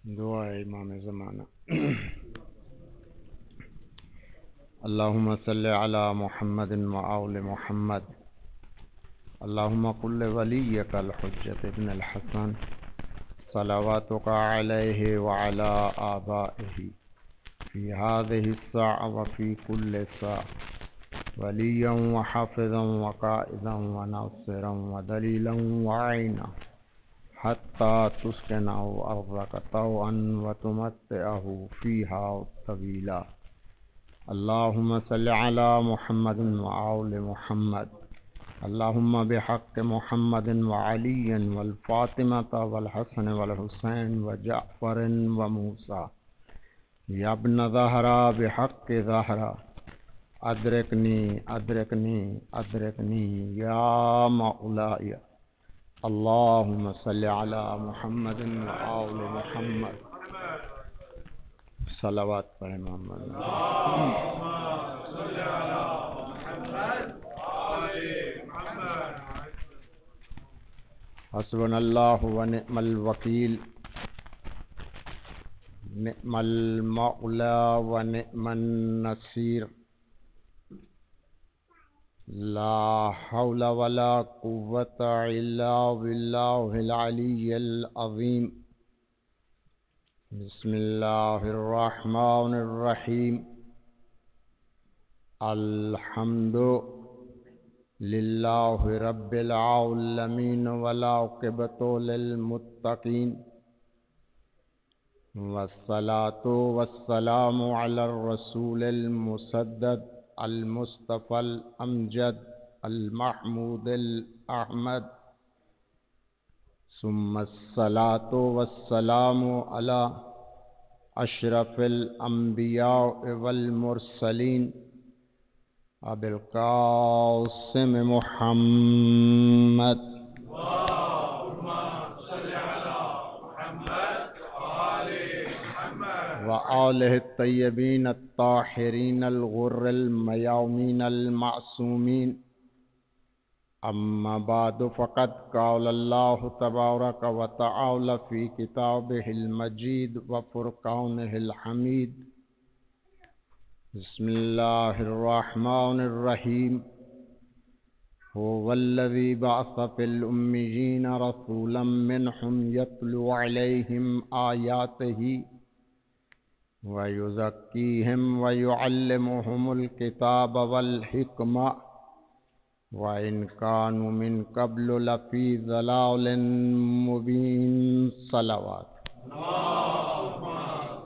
دعا امام زمانہ اللهم صل على محمد وآل محمد اللهم قل لوليك الحجة ابن الحسن صلواتك عليه وعلى آبائه في هذه الساعة وفي كل ساعة وليا وحافظا وقائدا وناصرا ودليلا وعينا حتى تسكنه أرضك طوعا وتمتعه فيها طويلا اللهم صل على محمد وآل محمد اللهم بحق محمد وعلي والفاطمة والحسن والحسين وجعفر وموسى يا ابن زهرا بحق زهرا أدركني أدركني أدركني يا مولاي اللهم صل على محمد وآل محمد صلوات پر محمد اللهم صل على محمد وآل محمد حسبنا الله ونعم الوكيل نعم المولى ونعم النصير لا حول ولا قوة إلا بالله العلي العظيم بسم الله الرحمن الرحيم الحمد لله رب العالمين والعاقبة للمتقين والصلاة والسلام على الرسول المسدد المصطفى الأمجد المحمود الأحمد ثم الصلاة والسلام على أشرف الأنبياء والمرسلين أبي القاسم محمد اللهم صل على محمد وآل محمد وآله الطيبين الطاهرين الغر الميامين المعصومين أما بعد فقد قال الله تبارك وتعالى في كتابه المجيد وفرقانه الحميد بسم الله الرحمن الرحيم هو الذي بعث في الأميين رسولا منهم يتلو عليهم آياته ويزكيهم ويعلمهم الكتاب والحكمة وإن كانوا من قبل لفي ضلال مبين صلوات اللهم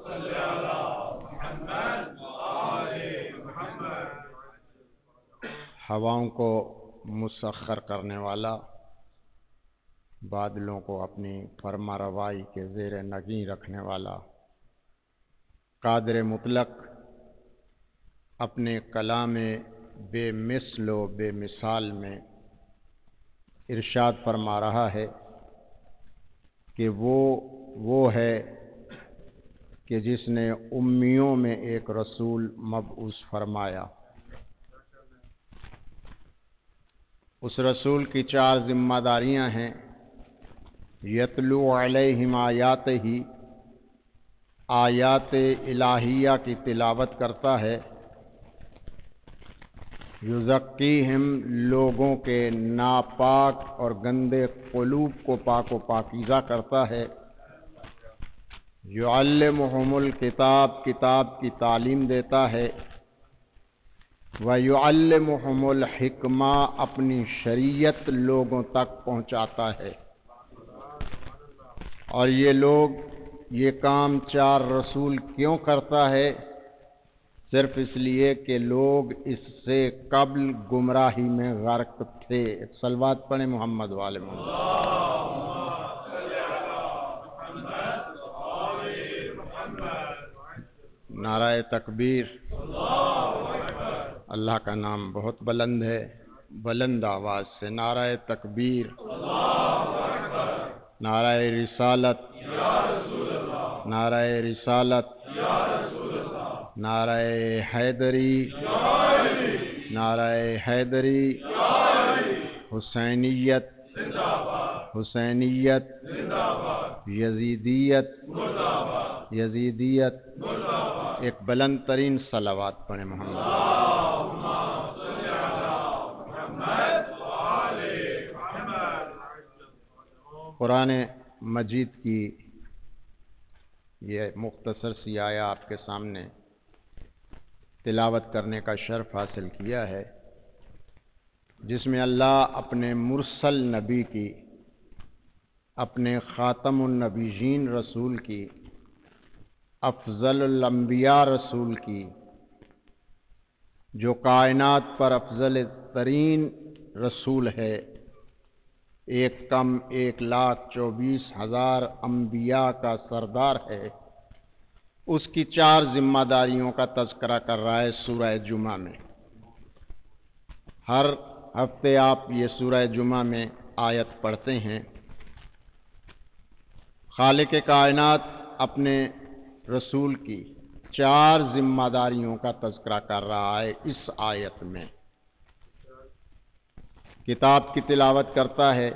صل على محمد وآل محمد ہواؤں کو مسخر کرنے والا، بادلوں کو اپنی فرما روائی کے زیر نگیں رکھنے والا، قادر مطلق اپنے کلام بے مثل و بے مثال میں ارشاد فرما رہا ہے کہ وہ ہے کہ جس نے امیوں میں ایک رسول مبعوث فرمایا۔ اس رسول کی 4 ذمہ داریاں ہیں۔ یتلو علیہم آیات ہی، آیات الہیہ کی تلاوت کرتا ہے۔ یزکیہم، لوگوں کے ناپاک اور گندے قلوب کو پاک و پاکیزہ کرتا ہے۔ یعلمہم الکتاب، کتاب کی تعلیم دیتا ہے۔ وَيُعَلِّمُهُمُ الْحِكْمَةَ، اپنی شریعت لوگوں تک پہنچاتا ہے۔ اور یہ لوگ یہ کام 4 رسول کیوں کرتا ہے؟ صرف اس لیے کہ لوگ اس سے قبل گمراہی میں غرق تھے۔ صلوات پڑھیں محمد والے محمد۔ نعرہ تکبیر۔ اللہ کا نام بہت بلند ہے، بلند آواز سے نعرہ تکبیر، نعرہ رسالت، نعرہ رسالت، نعرہ حیدری، نعرہ حیدری، حسینیت، حسینیت، یزیدیت، یزیدیت ایک بلند ترین صلوات پڑھیں محمد۔ قرآن مجید کی یہ مختصر سی آیہ آپ کے سامنے تلاوت کرنے کا شرف حاصل کیا ہے، جس میں اللہ اپنے مرسل نبی کی، اپنے خاتم النبیین رسول کی، افضل الانبیاء رسول کی، جو کائنات پر افضل ترین رسول ہے، 1,24,000 انبیاء کا سردار ہے، اس کی 4 ذمہ داریوں کا تذکرہ کر رہا ہے سورہ جمعہ میں۔ ہر ہفتے آپ یہ سورہ جمعہ میں آیت پڑھتے ہیں۔ خالق کائنات اپنے رسول کی 4 ذمہ داریوں کا تذکرہ کر رہا ہے اس آیت میں۔ کتاب کی تلاوت کرتا ہے،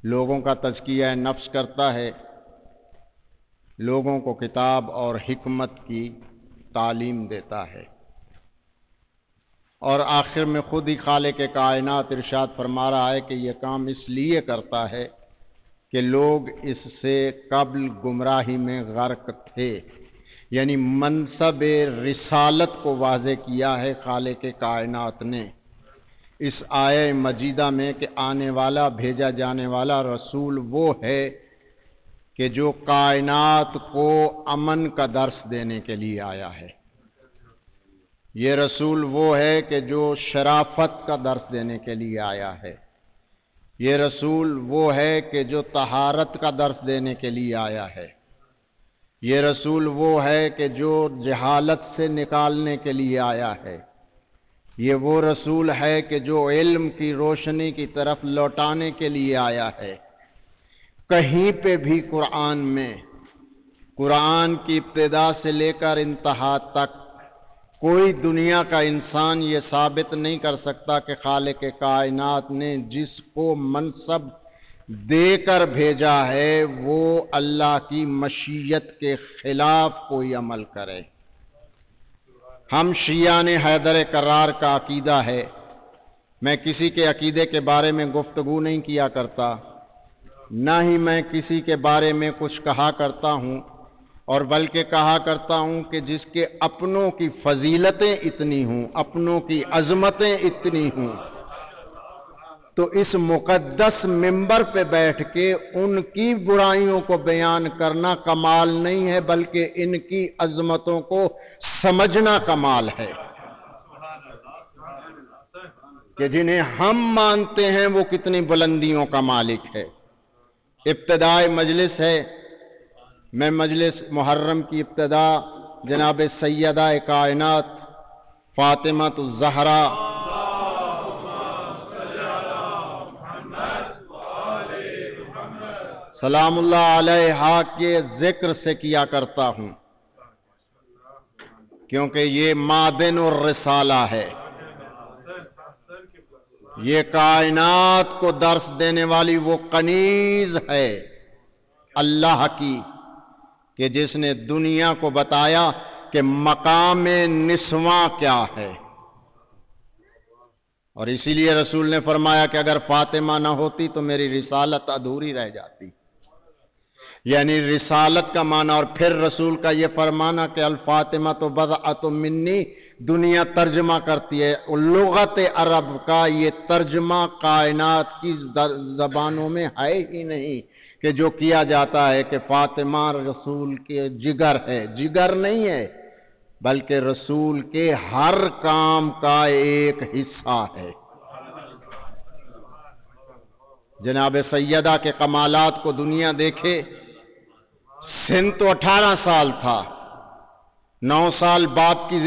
لوگوں کا تزکیہ نفس کرتا ہے، لوگوں کو کتاب اور حکمت کی تعلیم دیتا ہے، اور آخر میں خود ہی خالق کائنات ارشاد فرما رہا ہے کہ یہ کام اس لیے کرتا ہے کہ لوگ اس سے قبل گمراہی میں غرق تھے، یعنی منصب رسالت کو واضح کیا ہے خالق کائنات نے اس آیہ مجیدہ میں کہ آنے والا، بھیجا جانے والا رسول وہ ہے کہ جو کائنات کو امن کا درس دینے کے لیے آیا ہے۔ یہ رسول وہ ہے کہ جو شرافت کا درس دینے کے لیے آیا ہے۔ یہ رسول وہ ہے کہ جو طہارت کا درس دینے کے لیے آیا ہے۔ یہ رسول وہ ہے کہ جو جہالت سے نکالنے کے لیے آیا ہے۔ یہ وہ رسول ہے کہ جو علم کی روشنی کی طرف لوٹانے کے لیے آیا ہے۔ کہیں پہ بھی قرآن میں، قرآن کی ابتدا سے لے کر انتہا تک کوئی دنیا کا انسان یہ ثابت نہیں کر سکتا کہ خالق کائنات نے جس کو منصب دے کر بھیجا ہے وہ اللہ کی مشیت کے خلاف کوئی عمل کرے۔ ہم شیعان حیدر کرار کا عقیدہ ہے، میں کسی کے عقیدے کے بارے میں گفتگو نہیں کیا کرتا، نہ ہی میں کسی کے بارے میں کچھ کہا کرتا ہوں، اور بلکہ کہا کرتا ہوں کہ جس کے اپنوں کی فضیلتیں اتنی ہوں، اپنوں کی عظمتیں اتنی ہوں، تو اس مقدس منبر پہ بیٹھ کے ان کی برائیوں کو بیان کرنا کمال نہیں ہے، بلکہ ان کی عظمتوں کو سمجھنا کمال ہے کہ جنہیں ہم مانتے ہیں وہ کتنی بلندیوں کا مالک ہے۔ ابتدائی مجلس ہے، میں مجلس محرم کی ابتدا جناب سیدہ کائنات فاطمہ الزہرا سلام اللہ علیہا کے ذکر سے کیا کرتا ہوں، کیونکہ یہ معدن الرسالہ ہے، یہ کائنات کو درس دینے والی وہ کنیز ہے اللہ کی کہ جس نے دنیا کو بتایا کہ مقام نسواں کیا ہے، اور اسی لیے رسول نے فرمایا کہ اگر فاطمہ نہ ہوتی تو میری رسالت ادھوری رہ جاتی، یعنی رسالت کا معنی، اور پھر رسول کا یہ فرمانا کہ الفاطمہ تو بضعۃ منی، دنیا ترجمہ کرتی ہے، لغت عرب کا یہ ترجمہ کائنات کی زبانوں میں ہے ہی نہیں کہ جو کیا جاتا ہے کہ فاطمہ رسول کے جگر ہے، جگر نہیں ہے بلکہ رسول کے ہر کام کا ایک حصہ ہے۔ جناب سیدہ کے کمالات کو دنیا دیکھے، سن تو 18 سال تھا، 9 سال باپ کی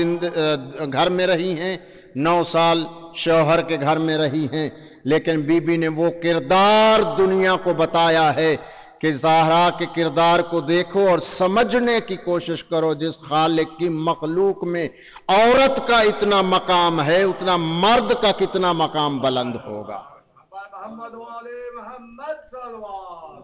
گھر میں رہی ہیں، 9 سال شوہر کے گھر میں رہی ہیں، لیکن بی بی نے وہ کردار دنیا کو بتایا ہے کہ زہرا کے کردار کو دیکھو اور سمجھنے کی کوشش کرو، جس خالق کی مخلوق میں عورت کا اتنا مقام ہے اتنا مرد کا کتنا مقام بلند ہوگا۔ محمد و آل محمد صلوات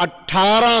18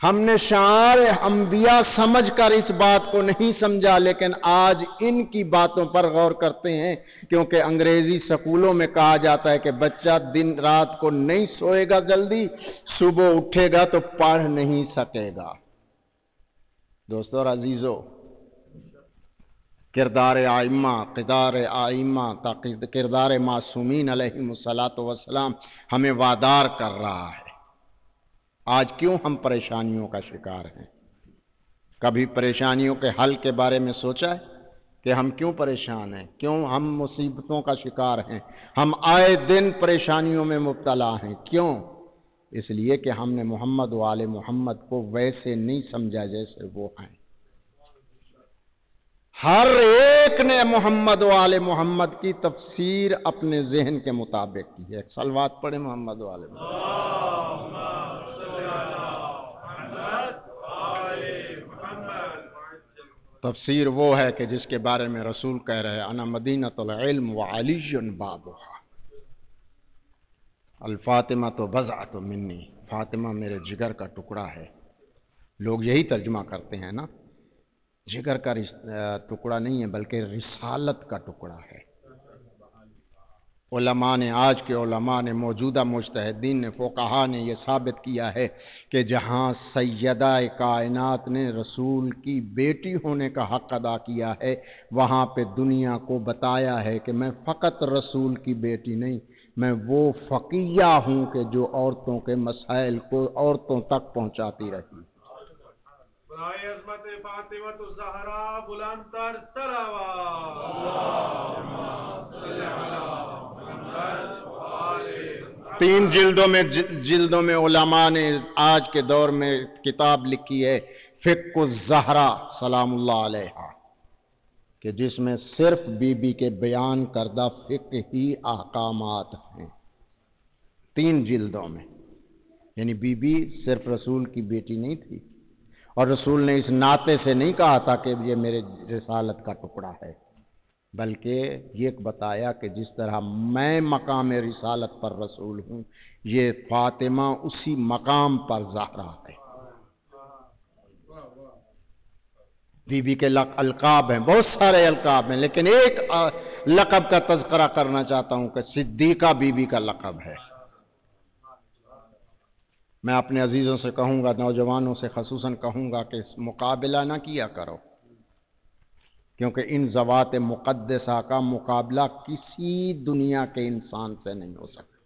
ہم نے شعار انبیاء سمجھ کر اس بات کو نہیں سمجھا، لیکن آج ان کی باتوں پر غور کرتے ہیں، کیونکہ انگریزی سکولوں میں کہا جاتا ہے کہ بچہ دن رات کو نہیں سوئے گا جلدی، صبح اٹھے گا تو پڑھ نہیں سکے گا۔ دوستو اور عزیزو، کردار آئمہ کردار معصومین علیہم الصلاۃ والسلام ہمیں وادار کر رہا ہے۔ آج کیوں ہم پریشانیوں کا شکار ہیں؟ کبھی پریشانیوں کے حل کے بارے میں سوچا ہے کہ ہم کیوں پریشان ہیں، کیوں ہم مصیبتوں کا شکار ہیں؟ ہم آئے دن پریشانیوں میں مبتلا ہیں، کیوں؟ اس لیے کہ ہم نے محمد و آل محمد کو ویسے نہیں سمجھا جیسے وہ ہیں۔ ہر ایک نے محمد و آل محمد کی تفسیر اپنے ذہن کے مطابق کی ہے۔ صلوات پڑھیں محمد و آل محمد۔ تفسیر وہ ہے کہ جس کے بارے میں رسول کہہ رہے انا مدینۃ العلم وعلی بابھا، الفاطمہ بضعۃ منی، فاطمہ میرے جگر کا ٹکڑا ہے۔ لوگ یہی ترجمہ کرتے ہیں نا، جگر کا ٹکڑا نہیں ہے بلکہ رسالت کا ٹکڑا ہے۔ علماء نے، آج کے علماء نے، موجودہ مجتہدین نے، فقہا نے یہ ثابت کیا ہے کہ جہاں سیدہ کائنات نے رسول کی بیٹی ہونے کا حق ادا کیا ہے، وہاں پہ دنیا کو بتایا ہے کہ میں فقط رسول کی بیٹی نہیں، میں وہ فقیہ ہوں کہ جو عورتوں کے مسائل کو عورتوں تک پہنچاتی رہی۔ برائے عظمت فاطمہ الزہرا بلند تر صلوات۔ اللہم صل علی محمد وآل۔ 3 جلدوں میں علماء نے آج کے دور میں کتاب لکھی ہے فقہ الزہرا سلام اللہ علیہا، کہ جس میں صرف بی بی کے بیان کردہ فقہی احکامات ہیں، 3 جلدوں میں۔ یعنی بی بی صرف رسول کی بیٹی نہیں تھی، اور رسول نے اس ناطے سے نہیں کہا تھا کہ یہ میرے رسالت کا ٹکڑا ہے، بلکہ یہ بتایا کہ جس طرح میں مقام رسالت پر رسول ہوں، یہ فاطمہ اسی مقام پر زہرا ہے۔ بی بی کے القاب ہیں، بہت سارے القاب ہیں، لیکن ایک لقب کا تذکرہ کرنا چاہتا ہوں کہ صدیقہ بی بی کا لقب ہے۔ میں اپنے عزیزوں سے کہوں گا، نوجوانوں سے خصوصاً کہوں گا کہ مقابلہ نہ کیا کرو، کیونکہ ان ذوات مقدسہ کا مقابلہ کسی دنیا کے انسان سے نہیں ہو سکتا۔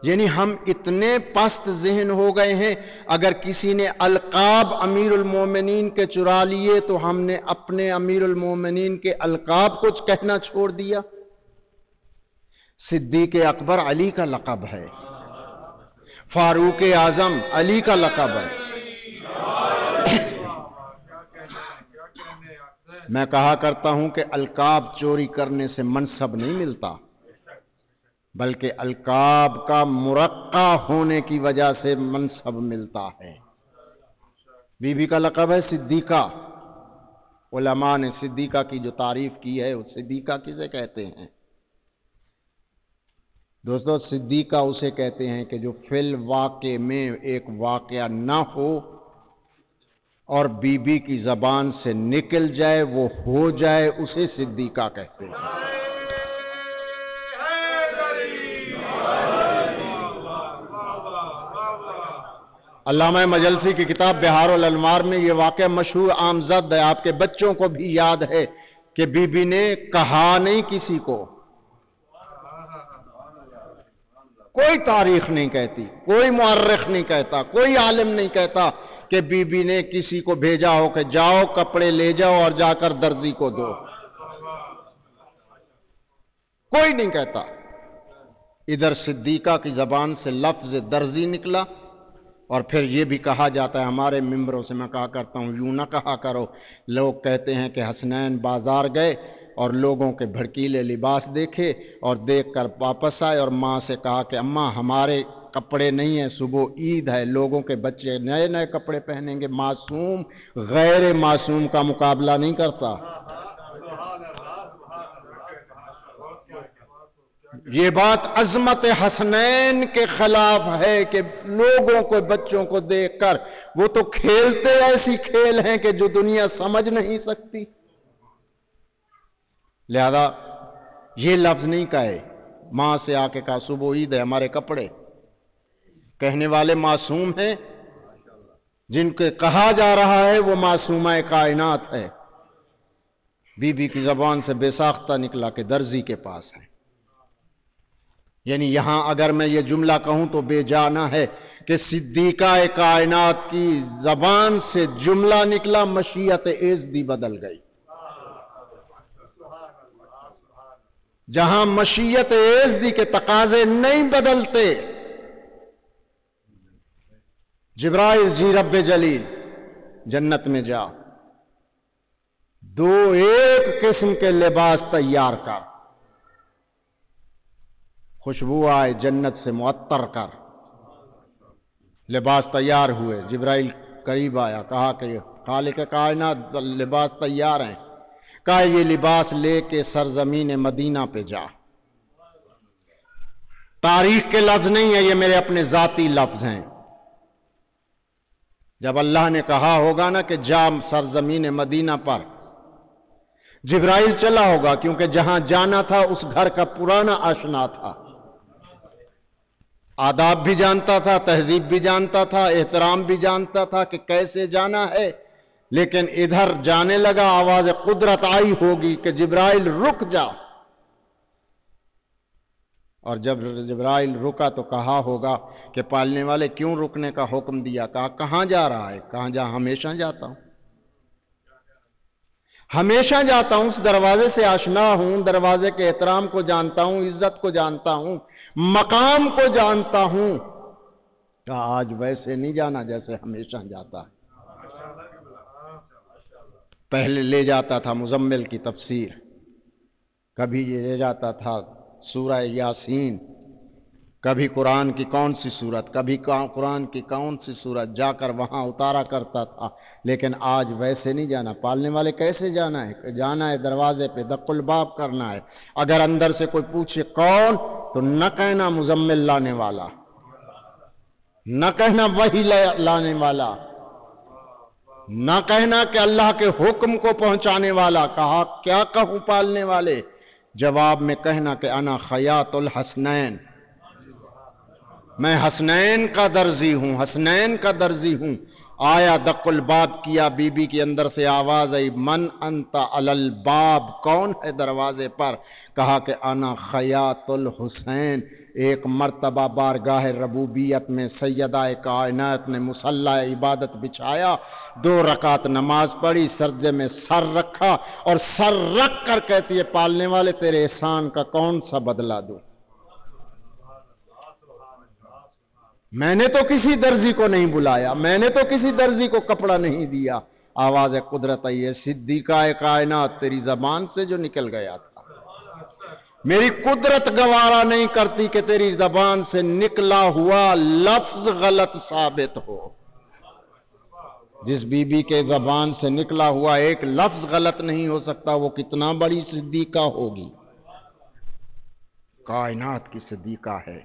یعنی ہم اتنے پست ذہن ہو گئے ہیں، اگر کسی نے القاب امیر المومنین کے چرا لیے تو ہم نے اپنے امیر المومنین کے القاب کو کہنا چھوڑ دیا۔ صدیق اکبر علی کا لقب ہے، فاروق اعظم علی کا لقب ہے۔ میں کہا کرتا ہوں کہ القاب چوری کرنے سے منصب نہیں ملتا، بلکہ القاب کا مرقع ہونے کی وجہ سے منصب ملتا ہے۔ بی بی کا لقب ہے صدیقہ۔ علماء نے صدیقہ کی جو تعریف کی ہے، وہ صدیقہ کسے کہتے ہیں؟ دوستو، صدیقہ اسے کہتے ہیں کہ جو فی الواقع میں ایک واقعہ نہ ہو اور بی بی کی زبان سے نکل جائے، وہ ہو جائے، اسے صدیقہ کہتے ہیں۔ علامہ مجلسی کی کتاب بہار الانوار میں یہ واقعہ مشہور آمزد ہے، آپ کے بچوں کو بھی یاد ہے کہ بی بی نے کہا نہیں کسی کو، کوئی تاریخ نہیں کہتی، کوئی مورخ نہیں کہتا، کوئی عالم نہیں کہتا کہ بی بی نے کسی کو بھیجا ہو کہ جاؤ کپڑے لے جاؤ اور جا کر درزی کو دو، کوئی نہیں کہتا۔ ادھر صدیقہ کی زبان سے لفظ درزی نکلا، اور پھر یہ بھی کہا جاتا ہے، ہمارے ممبروں سے میں کہا کرتا ہوں، یوں نہ کہا کرو، لوگ کہتے ہیں کہ حسنین بازار گئے اور لوگوں کے بھڑکیلے لباس دیکھے اور دیکھ کر واپس آئے اور ماں سے کہا کہ اماں ہمارے کپڑے نہیں ہیں، صبح عید ہے، لوگوں کے بچے نئے نئے کپڑے پہنیں گے۔ معصوم غیر معصوم کا مقابلہ نہیں کرتا۔ یہ بات عظمت حسنین کے خلاف ہے کہ لوگوں کو، بچوں کو دیکھ کر وہ تو کھیلتے ایسی کھیل ہیں کہ جو دنیا سمجھ نہیں سکتی. لہذا یہ لفظ نہیں کہے. ماں سے آ کے کہا صبح عید ہے ہمارے کپڑے. کہنے والے معصوم ہیں، جن کے کہا جا رہا ہے وہ معصومہ کائنات ہے. بی بی کی زبان سے بے ساختہ نکلا کہ درزی کے پاس ہے. یعنی یہاں اگر میں یہ جملہ کہوں تو بے جانا ہے کہ صدیقہ کائنات کی زبان سے جملہ نکلا، مشیت ایزدی بدل گئی. جہاں مشیت ایزدی کے تقاضے نہیں بدلتے، جبرائیل جی رب جلیل جنت میں جا، دو ایک قسم کے لباس تیار کر، خوشبو آئے جنت سے معطر کر. لباس تیار ہوئے. جبرائیل قریب آیا، کہا کہ خالق کائنات لباس تیار ہیں. کہا یہ لباس لے کے سرزمین مدینہ پہ جا. تاریخ کے لفظ نہیں ہے، یہ میرے اپنے ذاتی لفظ ہیں. جب اللہ نے کہا ہوگا نا کہ جا سرزمین مدینہ پر، جبرائیل چلا ہوگا، کیونکہ جہاں جانا تھا اس گھر کا پرانا آشنا تھا، آداب بھی جانتا تھا، تہذیب بھی جانتا تھا، احترام بھی جانتا تھا کہ کیسے جانا ہے. لیکن ادھر جانے لگا، آواز قدرت آئی ہوگی کہ جبرائیل رک جا. اور جب جبرائیل رکا تو کہا ہوگا کہ پالنے والے کیوں رکنے کا حکم دیا؟ کہا کہاں جا رہا ہے؟ کہاں جا؟ ہمیشہ جاتا ہوں، ہمیشہ جاتا ہوں، اس دروازے سے آشنا ہوں، دروازے کے احترام کو جانتا ہوں، عزت کو جانتا ہوں، مقام کو جانتا ہوں. کہا آج ویسے نہیں جانا جیسے ہمیشہ جاتا ہے. پہلے لے جاتا تھا مزمل کی تفسیر، کبھی یہ لے جاتا تھا سورہ یاسین، کبھی قرآن کی کون سی سورت، کبھی قرآن کی کون سی سورت، جا کر وہاں اتارا کرتا تھا. لیکن آج ویسے نہیں جانا. پالنے والے کیسے جانا ہے؟ جانا ہے دروازے پہ دق الباب کرنا ہے. اگر اندر سے کوئی پوچھے کون، تو نہ کہنا مزمل لانے والا، نہ کہنا وحی لانے والا، نہ کہنا کہ اللہ کے حکم کو پہنچانے والا. کہا کیا کہوں پالنے والے؟ جواب میں کہنا کہ انا خیاط الحسنین، میں حسنین کا درزی ہوں، حسنین کا درزی ہوں. آیا دق الباب کیا، بی بی کے اندر سے آواز آئی، من انت علی الباب، کون ہے دروازے پر؟ کہا کہ انا خیاط الحسین. ایک مرتبہ بارگاہ ربوبیت میں سیدہ کائنات نے مصلی عبادت بچھایا، 2 رکعت نماز پڑھی، سجدے میں سر رکھا اور سر رکھ کر کہتی ہے پالنے والے تیرے احسان کا کون سا بدلہ دوں؟ میں نے تو کسی درزی کو نہیں بلایا، میں نے تو کسی درزی کو کپڑا نہیں دیا. آواز قدرت آئی ہے، صدیقہ کائنات تیری زبان سے جو نکل گیا تھا، میری قدرت گوارا نہیں کرتی کہ تیری زبان سے نکلا ہوا لفظ غلط ثابت ہو. جس بی بی کے زبان سے نکلا ہوا ایک لفظ غلط نہیں ہو سکتا، وہ کتنا بڑی صدیقہ ہوگی. کائنات کی صدیقہ ہے.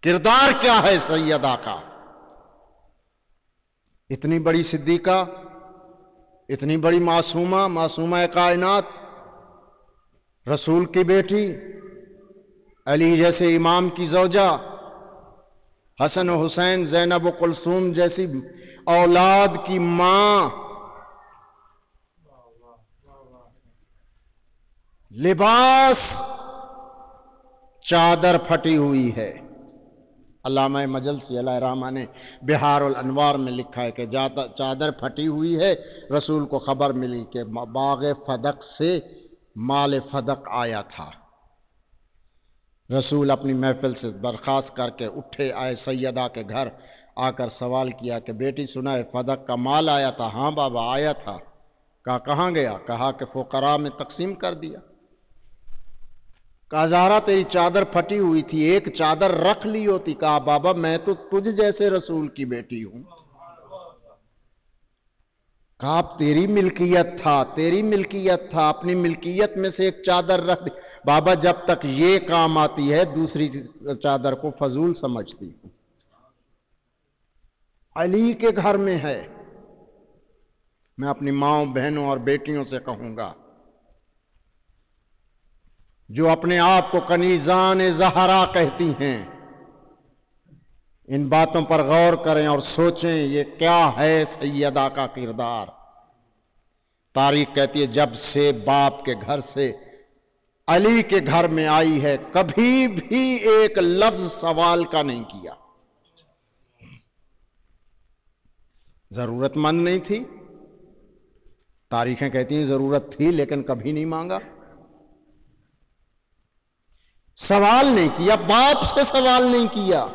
کردار کیا ہے سیدہ کا؟ اتنی بڑی صدیقہ، اتنی بڑی معصومہ، معصومہ کائنات، رسول کی بیٹی، علی جیسے امام کی زوجہ، حسن و حسین، زینب و کلثوم جیسی اولاد کی ماں. لباس چادر پھٹی ہوئی ہے. علامہ مجلسی علیہ رحمہ نے بہار الانوار میں لکھا ہے کہ چادر پھٹی ہوئی ہے. رسول کو خبر ملی کہ باغ فدق سے مال فدق آیا تھا. رسول اپنی محفل سے برخاست کر کے اٹھے، آئے سیدہ کے گھر، آ کر سوال کیا کہ بیٹی سنا ہے فدق کا مال آیا تھا؟ ہاں بابا آیا تھا. کہا کہاں گیا؟ کہا کہ فقراء میں تقسیم کر دیا. کہا زہرا تیری چادر پھٹی ہوئی تھی، ایک چادر رکھ لی ہوتی. کہا بابا میں تو تجھ جیسے رسول کی بیٹی ہوں. کہا تیری ملکیت تھا، تیری ملکیت تھا، اپنی ملکیت میں سے ایک چادر رکھ دی. بابا جب تک یہ کام آتی ہے دوسری چادر کو فضول سمجھتی ہوں۔ علی کے گھر میں ہے، میں اپنی ماؤں بہنوں اور بیٹیوں سے کہوں گا جو اپنے آپ کو کنیزان زہرا کہتی ہیں، ان باتوں پر غور کریں اور سوچیں یہ کیا ہے سیدہ کا کردار۔ تاریخ کہتی ہے جب سے باپ کے گھر سے علی کے گھر میں آئی ہے کبھی بھی ایک لفظ سوال کا نہیں کیا۔ ضرورت مند نہیں تھی، تاریخیں کہتی ہیں ضرورت تھی لیکن کبھی نہیں مانگا، سوال نہیں کیا، باپ سے سوال نہیں کیا،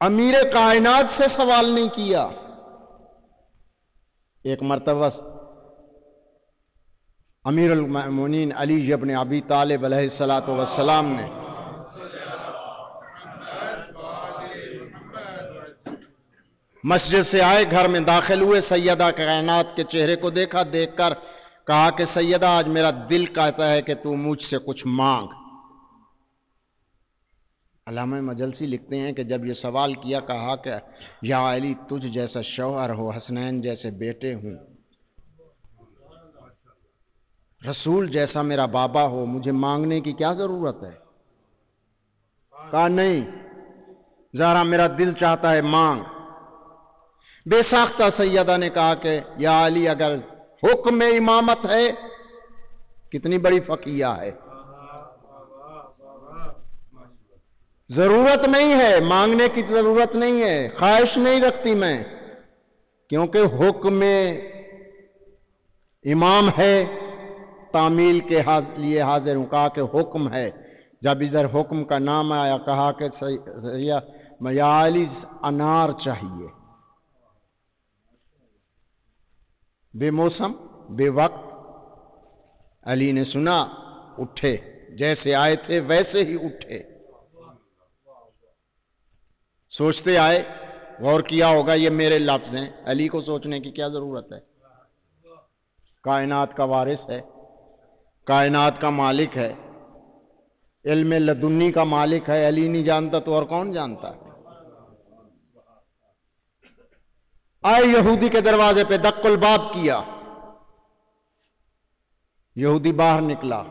امیر کائنات سے سوال نہیں کیا۔ ایک مرتبہ امیر المؤمنین علی ابن ابی طالب علیہ الصلوۃ والسلام نے مسجد سے آئے، گھر میں داخل ہوئے، سیدہ کائنات کے چہرے کو دیکھا، دیکھ کر کہا کہ سیدہ آج میرا دل کہتا ہے کہ تو مجھ سے کچھ مانگ۔ علامہ مجلسی لکھتے ہیں کہ جب یہ سوال کیا کہا کہ یا علی تجھ جیسا شوہر ہو، حسنین جیسے بیٹے ہوں، رسول جیسا میرا بابا ہو، مجھے مانگنے کی کیا ضرورت ہے؟ کہا نہیں، ذرا میرا دل چاہتا ہے مانگ۔ بے ساختہ سیدہ نے کہا کہ یا علی اگر حکم امامت ہے، کتنی بڑی فقیہ ہے، ضرورت نہیں ہے، مانگنے کی ضرورت نہیں ہے، خواہش نہیں رکھتی میں، کیونکہ حکم امام ہے، تعمیل کے لیے حاضر ہوں۔ کہا کہ حکم ہے، جب ادھر حکم کا نام آیا کہا کہ یا علی انار چاہیے، بے موسم بے وقت۔ علی نے سنا، اٹھے، جیسے آئے تھے ویسے ہی اٹھے، سوچتے آئے، غور کیا ہوگا یہ میرے لفظ ہیں، علی کو سوچنے کی کیا ضرورت ہے؟ کائنات کا وارث ہے، کائنات کا مالک ہے، علم لدنی کا مالک ہے، علی نہیں جانتا تو اور کون جانتا ہے؟ آئے یہودی کے دروازے پہ دق الباب کیا، یہودی باہر نکلا،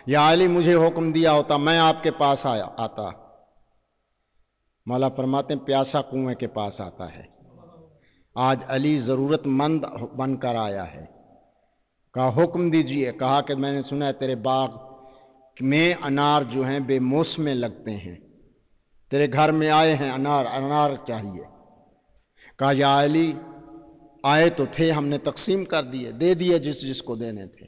یا علی مجھے حکم دیا ہوتا میں آپ کے پاس آتا۔ مولا فرماتے ہیں پیاسا کنویں کے پاس آتا ہے، آج علی ضرورت مند بن کر آیا ہے۔ کہا حکم دیجئے، کہا کہ میں نے سنا ہے تیرے باغ میں انار جو ہیں بے موسم لگتے ہیں، تیرے گھر میں آئے ہیں انار چاہیے۔ کہا یا علی آئے تو تھے، ہم نے تقسیم کر دیے، دے دیے جس کو دینے تھے۔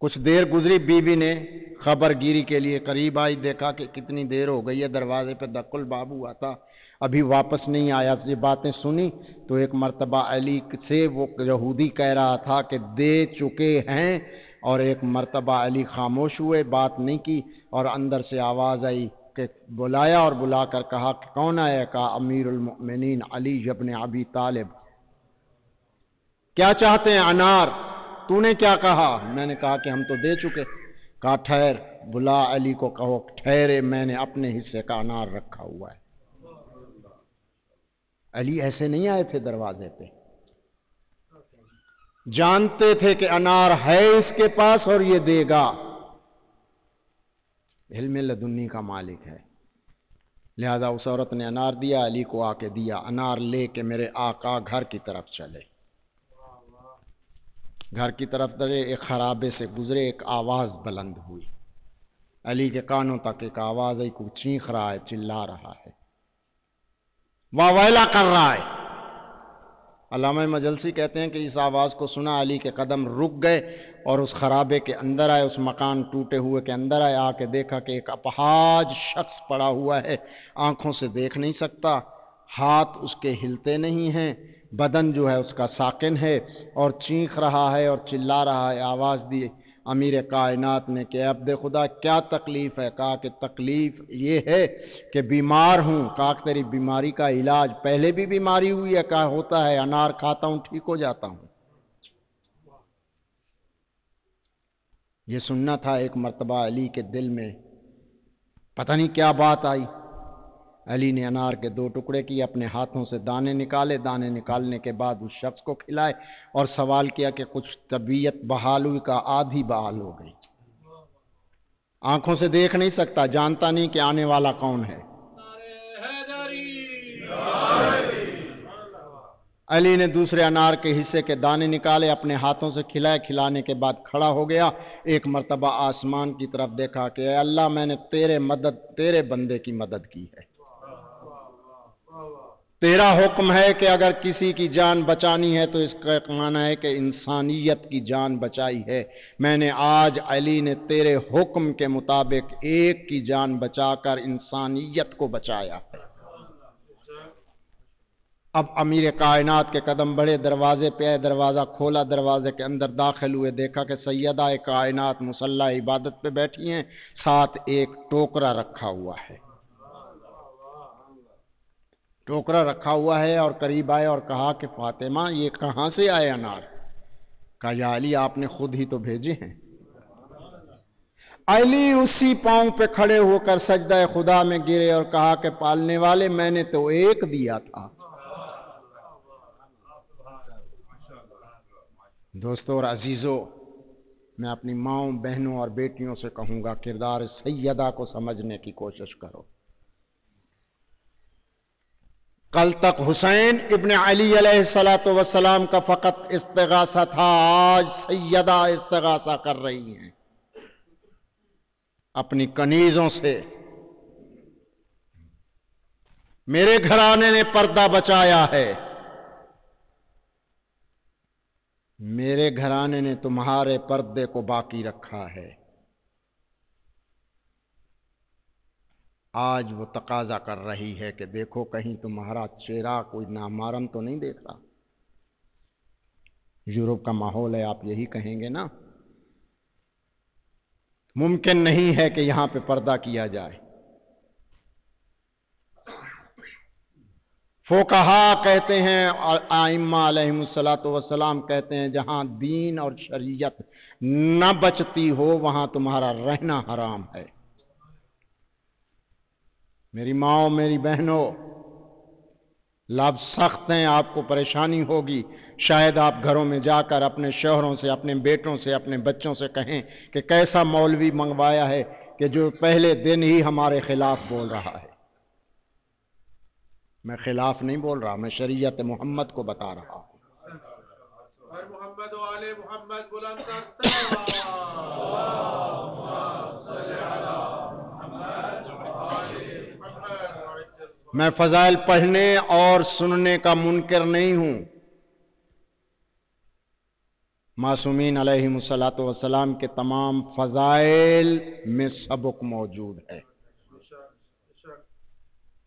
کچھ دیر گزری، بیوی نے خبر گیری کے لیے قریب آئی، دیکھا کہ کتنی دیر ہو گئی ہے، دروازے پہ دق الباب ہوا تھا، ابھی واپس نہیں آیا۔ یہ باتیں سنی تو ایک مرتبہ علی سے وہ یہودی کہہ رہا تھا کہ دے چکے ہیں، اور ایک مرتبہ علی خاموش ہوئے، بات نہیں کی، اور اندر سے آواز آئی کہ بلایا، اور بلا کر کہا کہ کون آیا؟ کہا امیر المؤمنین علی ابن ابی طالب۔ کیا چاہتے ہیں؟ انار۔ تو نے کیا کہا؟ میں نے کہا کہ ہم تو دے چکے۔ کہا ٹھہر، بلا علی کو کہو ٹھہرے، میں نے اپنے حصے کا انار رکھا ہوا ہے۔ علی ایسے نہیں آئے تھے دروازے پہ، جانتے تھے کہ انار ہے اس کے پاس اور یہ دے گا، علم لدنی کا مالک ہے، لہذا اس عورت نے انار دیا، علی کو آ کے دیا، انار لے کے میرے آقا گھر کی طرف چلے۔ گھر کی طرف چلے، ایک خرابے سے گزرے، ایک آواز بلند ہوئی، علی کے کانوں تک ایک آواز آئی، کوئی چیخ رہا ہے، چلا رہا ہے، واہ ویلا کر رہا ہے۔ علامہ مجلسی کہتے ہیں کہ اس آواز کو سنا علی کے قدم رک گئے اور اس خرابے کے اندر آئے، اس مکان ٹوٹے ہوئے کے اندر آئے، آ کے دیکھا کہ ایک اپہاج شخص پڑا ہوا ہے، آنکھوں سے دیکھ نہیں سکتا، ہاتھ اس کے ہلتے نہیں ہیں، بدن جو ہے اس کا ساکن ہے، اور چیخ رہا ہے اور چلا رہا ہے۔ آواز دی امیر کائنات نے کہ عبد خدا کیا تکلیف ہے؟ کہا کہ تکلیف یہ ہے کہ بیمار ہوں۔ کہا کہ تیری بیماری کا علاج، پہلے بھی بیماری ہوئی ہے؟ کہا ہوتا ہے، انار کھاتا ہوں ٹھیک ہو جاتا ہوں۔ یہ سننا تھا۔ ایک مرتبہ علی کے دل میں پتہ نہیں کیا بات آئی، علی نے انار کے 2 ٹکڑے کیے، اپنے ہاتھوں سے دانے نکالے، دانے نکالنے کے بعد اس شخص کو کھلائے اور سوال کیا کہ کچھ طبیعت بحال ہوئی؟ کا آدھی بحال ہو گئی، آنکھوں سے دیکھ نہیں سکتا، جانتا نہیں کہ آنے والا کون ہے۔ علی نے دوسرے انار کے حصے کے دانے نکالے، اپنے ہاتھوں سے کھلائے، کھلانے کے بعد کھڑا ہو گیا، ایک مرتبہ آسمان کی طرف دیکھا کہ اے اللہ، میں نے تیرے بندے کی مدد کی ہے، تیرا حکم ہے کہ اگر کسی کی جان بچانی ہے تو اس کا معنی ہے کہ انسانیت کی جان بچائی ہے۔ میں نے آج علی نے تیرے حکم کے مطابق ایک کی جان بچا کر انسانیت کو بچایا ہے۔ اب امیر کائنات کے قدم بڑھے، دروازے پہ آئے، دروازہ کھولا، دروازے کے اندر داخل ہوئے، دیکھا کہ سیدہ کائنات مصلی عبادت پہ بیٹھی ہیں، ساتھ ایک ٹوکرا رکھا ہوا ہے، ٹوکرا رکھا ہوا ہے، اور قریب آئے اور کہا کہ فاطمہ یہ کہاں سے آئے انار؟ کہا یا علی آپ نے خود ہی تو بھیجے ہیں۔ علی اسی پاؤں پہ کھڑے ہو کر سجدہ خدا میں گرے اور کہا کہ پالنے والے میں نے تو ایک دیا تھا۔ دوستو اور عزیزو، میں اپنی ماؤں، بہنوں اور بیٹیوں سے کہوں گا کردار سیدہ کو سمجھنے کی کوشش کرو۔ کل تک حسین ابن علی علیہ السلام کا فقط استغاثہ تھا، آج سیدہ استغاثہ کر رہی ہیں اپنی کنیزوں سے۔ میرے گھرانے نے پردہ بچایا ہے، میرے گھرانے نے تمہارے پردے کو باقی رکھا ہے۔ آج وہ تقاضا کر رہی ہے کہ دیکھو کہیں تمہارا چہرہ کوئی نامحرم تو نہیں دیکھ رہا۔ یورپ کا ماحول ہے، آپ یہی کہیں گے نا، ممکن نہیں ہے کہ یہاں پہ پردہ کیا جائے۔ فقہا کہتے ہیں اور ائمہ علیہم السلام کہتے ہیں جہاں دین اور شریعت نہ بچتی ہو وہاں تمہارا رہنا حرام ہے۔ میری ماں، میری بہنوں، لفظ سخت ہیں، آپ کو پریشانی ہوگی، شاید آپ گھروں میں جا کر اپنے شوہروں سے، اپنے بیٹوں سے، اپنے بچوں سے کہیں کہ کیسا مولوی منگوایا ہے کہ جو پہلے دن ہی ہمارے خلاف بول رہا ہے۔ میں خلاف نہیں بول رہا، میں شریعت محمد کو بتا رہا ہوں۔ محمد و آل محمد بلند میں فضائل پڑھنے اور سننے کا منکر نہیں ہوں۔ معصومین علیہم السلام کے تمام فضائل میں سبق موجود ہے۔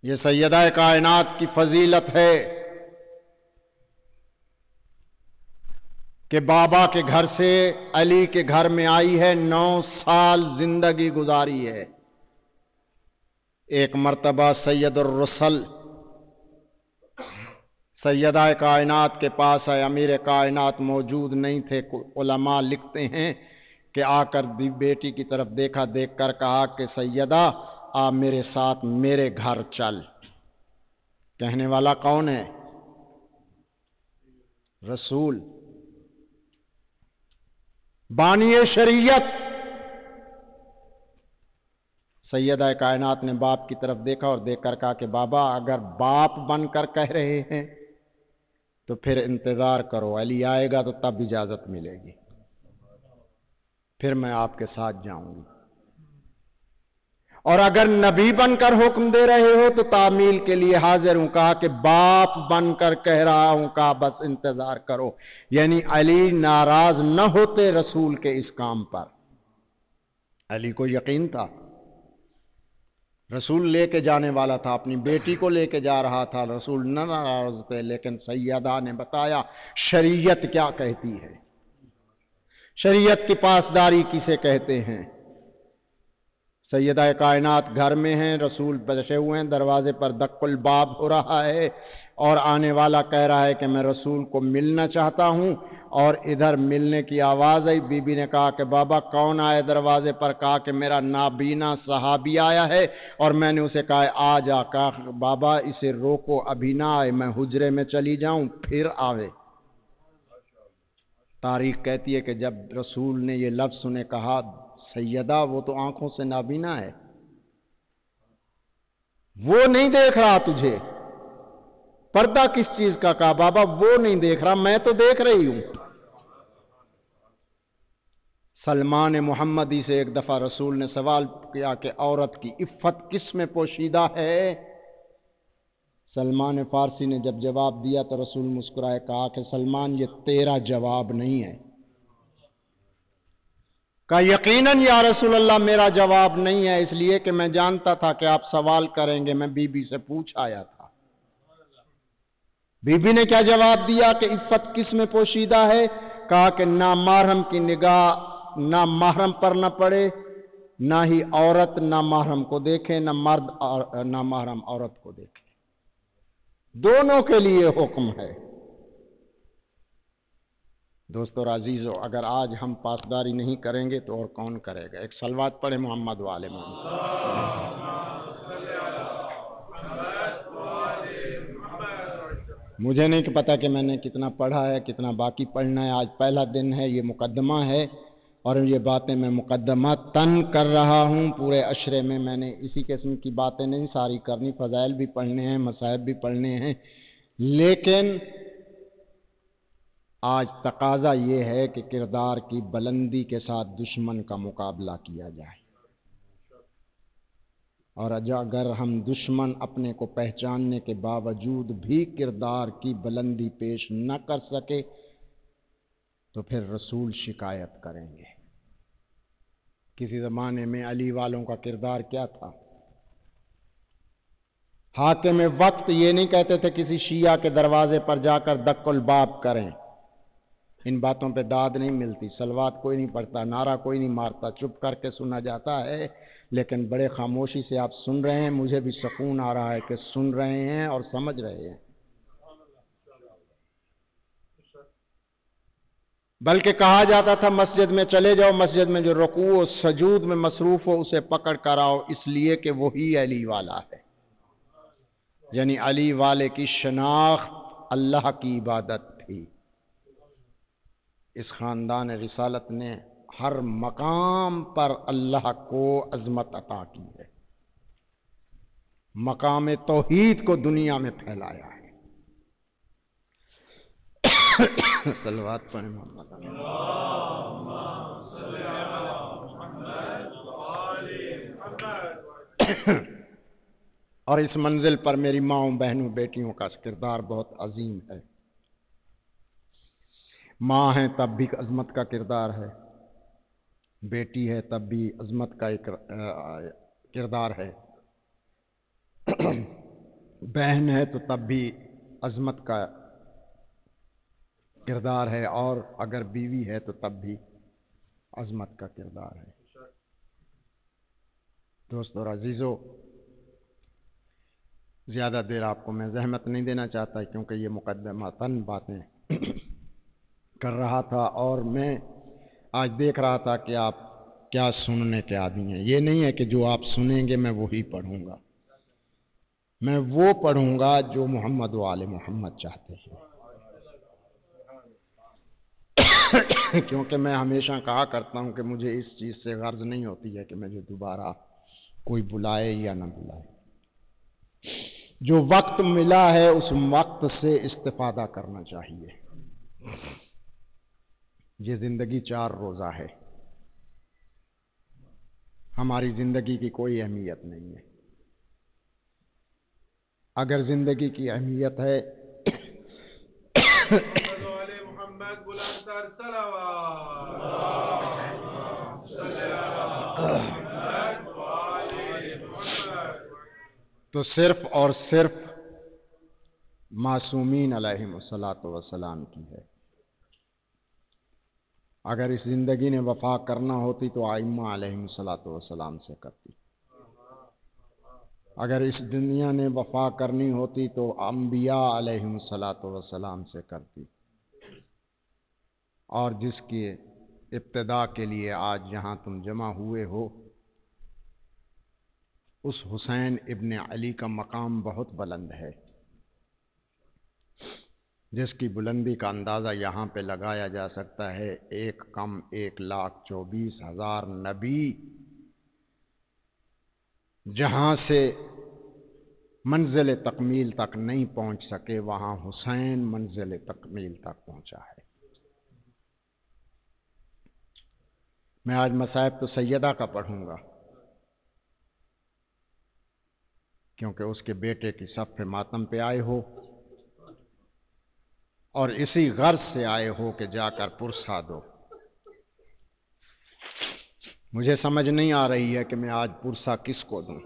یہ سیدہ کائنات کی فضیلت ہے کہ بابا کے گھر سے علی کے گھر میں آئی ہے، 9 سال زندگی گزاری ہے۔ ایک مرتبہ سید الرسل سیدہ کائنات کے پاس آئے، امیر کائنات موجود نہیں تھے۔ علماء لکھتے ہیں کہ آ کر بیٹی کی طرف دیکھا، دیکھ کر کہا کہ سیدہ آ میرے ساتھ میرے گھر چل۔ کہنے والا کون ہے؟ رسول، بانی شریعت۔ سیدہ کائنات نے باپ کی طرف دیکھا اور دیکھ کر کہا کہ بابا اگر باپ بن کر کہہ رہے ہیں تو پھر انتظار کرو، علی آئے گا تو تب اجازت ملے گی، پھر میں آپ کے ساتھ جاؤں گی۔ اور اگر نبی بن کر حکم دے رہے ہو تو تعمیل کے لیے حاضر ہوں۔ کہا کہ باپ بن کر کہہ رہا ہوں، کہا بس انتظار کرو۔ یعنی علی ناراض نہ ہوتے رسول کے اس کام پر۔ علی کو یقین تھا، رسول لے کے جانے والا تھا، اپنی بیٹی کو لے کے جا رہا تھا، رسول نہ ناراض تھے۔ لیکن سیدہ نے بتایا شریعت کیا کہتی ہے، شریعت کی پاسداری کسے کہتے ہیں۔ سیدہ کائنات گھر میں ہیں، رسول بیٹھے ہوئے ہیں، دروازے پر دق الباب ہو رہا ہے اور آنے والا کہہ رہا ہے کہ میں رسول کو ملنا چاہتا ہوں۔ اور ادھر ملنے کی آواز آئی. بی بی نے کہا کہ بابا کون آئے دروازے پر؟ کہا کہ میرا نابینا صحابی آیا ہے اور میں نے اسے کہا آ جا. کہا بابا اسے روکو، ابھی نہ آئے، میں حجرے میں چلی جاؤں پھر آوے. تاریخ کہتی ہے کہ جب رسول نے یہ لفظ سنے کہا سیدہ وہ تو آنکھوں سے نابینا ہے، وہ نہیں دیکھ رہا تجھے. پردہ کس چیز کا؟ کہا بابا وہ نہیں دیکھ رہا، میں تو دیکھ رہی ہوں. سلمان محمدی سے ایک دفعہ رسول نے سوال کیا کہ عورت کی عفت کس میں پوشیدہ ہے؟ سلمان فارسی نے جب جواب دیا تو رسول مسکرائے، کہا کہ سلمان یہ تیرا جواب نہیں ہے. کہا یقیناً یا رسول اللہ میرا جواب نہیں ہے، اس لیے کہ میں جانتا تھا کہ آپ سوال کریں گے، میں بی بی سے پوچھ آیا تھا. بی بی نے کیا جواب دیا کہ عفت کس میں پوشیدہ ہے؟ کہا کہ نہ محرم کی نگاہ نہ محرم پر نہ پڑے، نہ ہی عورت نہ محرم کو دیکھے، نہ مرد نہ محرم عورت کو دیکھے. دونوں کے لیے حکم ہے. دوستو اور عزیزو، اگر آج ہم پاسداری نہیں کریں گے تو اور کون کرے گا؟ ایک صلوات پڑھے محمد وآل محمد. مجھے نہیں پتا کہ میں نے کتنا پڑھا ہے، کتنا باقی پڑھنا ہے. آج پہلا دن ہے، یہ مقدمہ ہے اور یہ باتیں میں مقدمہ تن کر رہا ہوں. پورے عشرے میں نے اسی قسم کی باتیں نہیں ساری کرنی، فضائل بھی پڑھنے ہیں، مصائب بھی پڑھنے ہیں، لیکن آج تقاضا یہ ہے کہ کردار کی بلندی کے ساتھ دشمن کا مقابلہ کیا جائے. اور اگر ہم دشمن اپنے کو پہچاننے کے باوجود بھی کردار کی بلندی پیش نہ کر سکے تو پھر رسول شکایت کریں گے. کسی زمانے میں علی والوں کا کردار کیا تھا؟ حاکم وقت یہ نہیں کہتے تھے کسی شیعہ کے دروازے پر جا کر دق الباب کریں. ان باتوں پہ داد نہیں ملتی، صلوات کوئی نہیں پڑھتا، نعرہ کوئی نہیں مارتا، چپ کر کے سنا جاتا ہے. لیکن بڑے خاموشی سے آپ سن رہے ہیں، مجھے بھی سکون آ رہا ہے کہ سن رہے ہیں اور سمجھ رہے ہیں. بلکہ کہا جاتا تھا مسجد میں چلے جاؤ، مسجد میں جو رکوع و سجود میں مصروف ہو اسے پکڑ کر آؤ، اس لیے کہ وہی علی والا ہے. یعنی علی والے کی شناخت اللہ کی عبادت تھی. اس خاندان رسالت نے ہر مقام پر اللہ کو عظمت عطا کی ہے، مقام توحید کو دنیا میں پھیلایا ہے. صلوات پڑھیں محمد. اور اس منزل پر میری ماؤں بہنوں بیٹیوں کا کردار بہت عظیم ہے. ماں ہے تب بھی عظمت کا کردار ہے، بیٹی ہے تب بھی عظمت کا ایک کردار ہے، بہن ہے تو تب بھی عظمت کا کردار ہے، اور اگر بیوی ہے تو تب بھی عظمت کا کردار ہے. دوستو اور عزیزو، زیادہ دیر آپ کو میں زحمت نہیں دینا چاہتا کیونکہ یہ مقدماتاً باتیں کر رہا تھا اور میں آج دیکھ رہا تھا کہ آپ کیا سننے کے عادی ہیں. یہ نہیں ہے کہ جو آپ سنیں گے میں وہی پڑھوں گا، میں وہ پڑھوں گا جو محمد و آل محمد چاہتے ہیں. کیونکہ میں ہمیشہ کہا کرتا ہوں کہ مجھے اس چیز سے غرض نہیں ہوتی ہے کہ مجھے دوبارہ کوئی بلائے یا نہ بلائے. جو وقت ملا ہے اس وقت سے استفادہ کرنا چاہیے. یہ زندگی 4 روزہ ہے، ہماری زندگی کی کوئی اہمیت نہیں ہے. اگر زندگی کی اہمیت ہے تو صرف اور صرف معصومین علیہم الصلاۃ والسلام کی ہے. اگر اس زندگی نے وفا کرنا ہوتی تو ائمہ علیہم الصلاۃ والسلام سے کرتی. اگر اس دنیا نے وفا کرنی ہوتی تو انبیاء علیہم الصلاۃ والسلام سے کرتی. اور جس کی ابتدا کے لیے آج یہاں تم جمع ہوئے ہو، اس حسین ابن علی کا مقام بہت بلند ہے، جس کی بلندی کا اندازہ یہاں پہ لگایا جا سکتا ہے۔ 1,24,000 نبی جہاں سے منزل تکمیل تک نہیں پہنچ سکے، وہاں حسین منزل تکمیل تک پہنچا ہے۔ میں آج مصائب تو سیدہ کا پڑھوں گا، کیونکہ اس کے بیٹے کی صف ماتم پہ آئے ہو اور اسی غرض سے آئے ہو کہ جا کر پرسا دو۔ مجھے سمجھ نہیں آ رہی ہے کہ میں آج پرسا کس کو دوں۔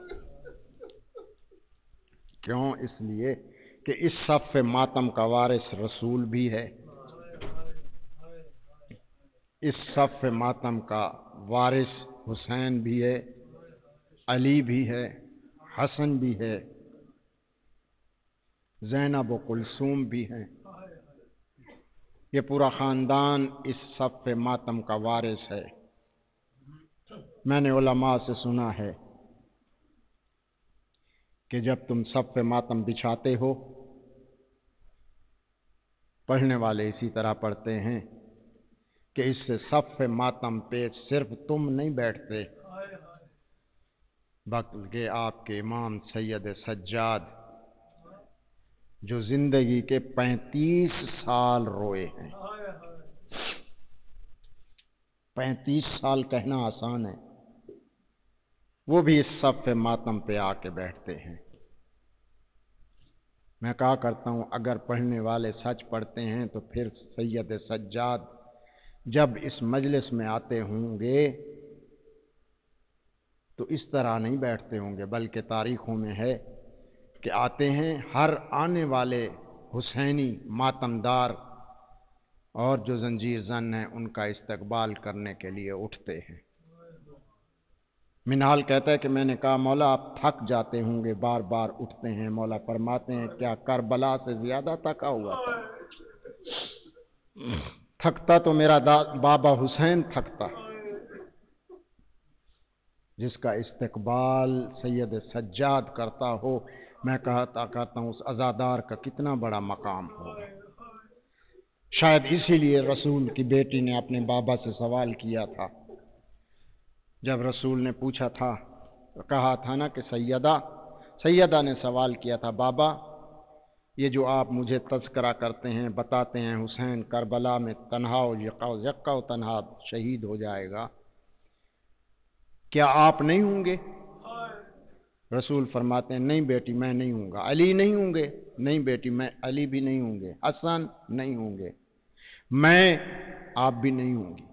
کیوں؟ اس لیے کہ اس صف ماتم کا وارث رسول بھی ہے، اس صف ماتم کا وارث حسین بھی ہے، علی بھی ہے، حسن بھی ہے، زینب و کلثوم بھی ہیں۔ یہ پورا خاندان اس صف ماتم کا وارث ہے۔ میں نے علماء سے سنا ہے کہ جب تم صف ماتم بچھاتے ہو، پڑھنے والے اسی طرح پڑھتے ہیں کہ اس سے صف ماتم پہ صرف تم نہیں بیٹھتے، بلکہ آپ کے امام سید سجاد جو زندگی کے 35 سال روئے ہیں، 35 سال کہنا آسان ہے، وہ بھی اس صف ماتم پہ آ کے بیٹھتے ہیں۔ میں کہا کرتا ہوں اگر پڑھنے والے سچ پڑھتے ہیں تو پھر سید سجاد جب اس مجلس میں آتے ہوں گے تو اس طرح نہیں بیٹھتے ہوں گے، بلکہ تاریخوں میں ہے کہ آتے ہیں، ہر آنے والے حسینی ماتمدار اور جو زنجیر زن ہیں ان کا استقبال کرنے کے لیے اٹھتے ہیں۔ منہال کہتا ہے کہ میں نے کہا مولا آپ تھک جاتے ہوں گے، بار بار اٹھتے ہیں۔ مولا فرماتے ہیں کیا کربلا سے زیادہ تھکا ہوا تھا؟ تھکتا تو میرا بابا حسین تھکتا، جس کا استقبال سید سجاد کرتا ہو۔ میں کہتا ہوں اس عزادار کا کتنا بڑا مقام ہو۔ شاید اسی لیے رسول کی بیٹی نے اپنے بابا سے سوال کیا تھا، جب رسول نے پوچھا تھا، کہا تھا نا کہ سیدہ نے سوال کیا تھا، بابا یہ جو آپ مجھے تذکرہ کرتے ہیں، بتاتے ہیں حسین کربلا میں تنہا و یکا و تنہا شہید ہو جائے گا، کیا آپ نہیں ہوں گے؟ رسول فرماتے ہیں نہیں بیٹی میں نہیں ہوں گا۔ علی نہیں ہوں گے؟ نہیں بیٹی میں علی بھی نہیں ہوں گے۔ حسن نہیں ہوں گے، میں آپ بھی نہیں ہوں گی۔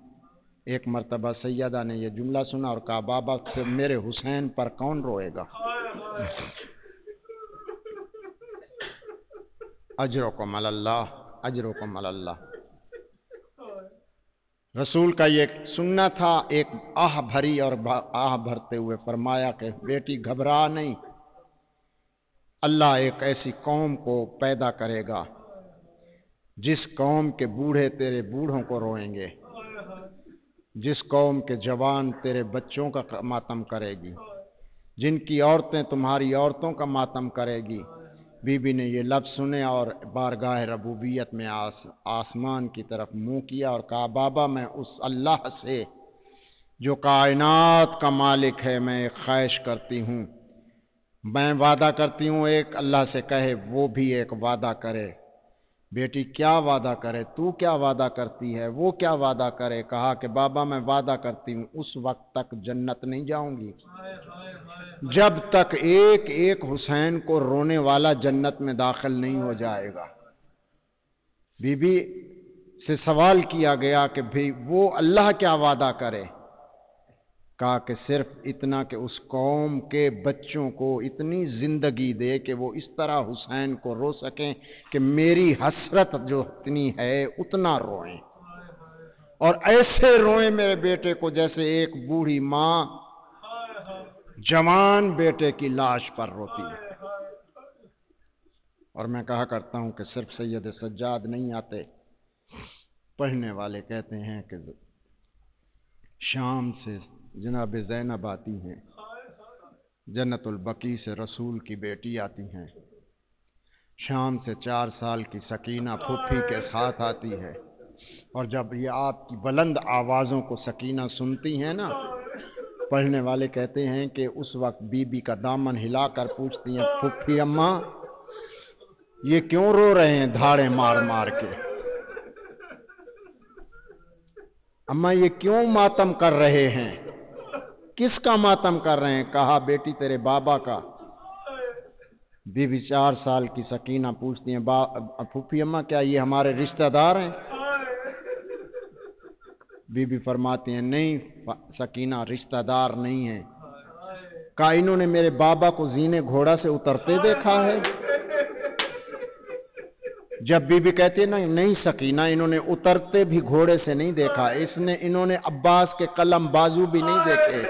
ایک مرتبہ سیدہ نے یہ جملہ سنا اور کہا بابا سے میرے حسین پر کون روئے گا؟ اجرکم علی اللہ، اجرکم علی اللہ۔ رسول کا یہ سننا تھا، ایک آہ بھری اور آہ بھرتے ہوئے فرمایا کہ بیٹی گھبرا نہیں، اللہ ایک ایسی قوم کو پیدا کرے گا جس قوم کے بوڑھے تیرے بوڑھوں کو روئیں گے، جس قوم کے جوان تیرے بچوں کا ماتم کرے گی، جن کی عورتیں تمہاری عورتوں کا ماتم کرے گی۔ بی بی نے یہ لفظ سنے اور بارگاہ ربوبیت میں آسمان کی طرف منہ کیا اور کہا بابا میں اس اللہ سے جو کائنات کا مالک ہے میں ایک خواہش کرتی ہوں، میں وعدہ کرتی ہوں، ایک اللہ سے کہے وہ بھی ایک وعدہ کرے۔ بیٹی کیا وعدہ کرے؟ تو کیا وعدہ کرتی ہے؟ وہ کیا وعدہ کرے؟ کہا کہ بابا میں وعدہ کرتی ہوں اس وقت تک جنت نہیں جاؤں گی جب تک ایک ایک حسین کو رونے والا جنت میں داخل نہیں ہو جائے گا۔ بی بی سے سوال کیا گیا کہ بھئی وہ اللہ کیا وعدہ کرے؟ کہا کہ صرف اتنا کہ اس قوم کے بچوں کو اتنی زندگی دے کہ وہ اس طرح حسین کو رو سکیں کہ میری حسرت جو اتنی ہے اتنا روئیں، اور ایسے روئیں میرے بیٹے کو جیسے ایک بوڑھی ماں جوان بیٹے کی لاش پر روتی ہے۔ اور میں کہا کرتا ہوں کہ صرف سید سجاد نہیں آتے، پڑھنے والے کہتے ہیں کہ شام سے جناب زینب آتی ہیں، جنت البقیع سے رسول کی بیٹی آتی ہیں، شام سے 4 سال کی سکینہ پھوپھی کے ساتھ آتی ہے، اور جب یہ آپ کی بلند آوازوں کو سکینہ سنتی ہیں نا، پڑھنے والے کہتے ہیں کہ اس وقت بی بی کا دامن ہلا کر پوچھتی ہیں، پھوپھی اماں یہ کیوں رو رہے ہیں دھاڑے مار مار کے؟ اماں یہ کیوں ماتم کر رہے ہیں؟ کس کا ماتم کر رہے ہیں؟ کہا بیٹی تیرے بابا کا۔ بی بی 4 سال کی سکینہ پوچھتی ہیں، پھوپھی اماں کیا یہ ہمارے رشتہ دار ہیں؟ بی بی فرماتی ہیں نہیں سکینہ، رشتہ دار نہیں ہیں۔ کہا انہوں نے میرے بابا کو زینے گھوڑا سے اترتے دیکھا ہے؟ جب بی بی کہتی ہے نہیں سکینہ، انہوں نے اترتے بھی گھوڑے سے نہیں دیکھا، انہوں نے عباس کے قلم بازو بھی نہیں دیکھے،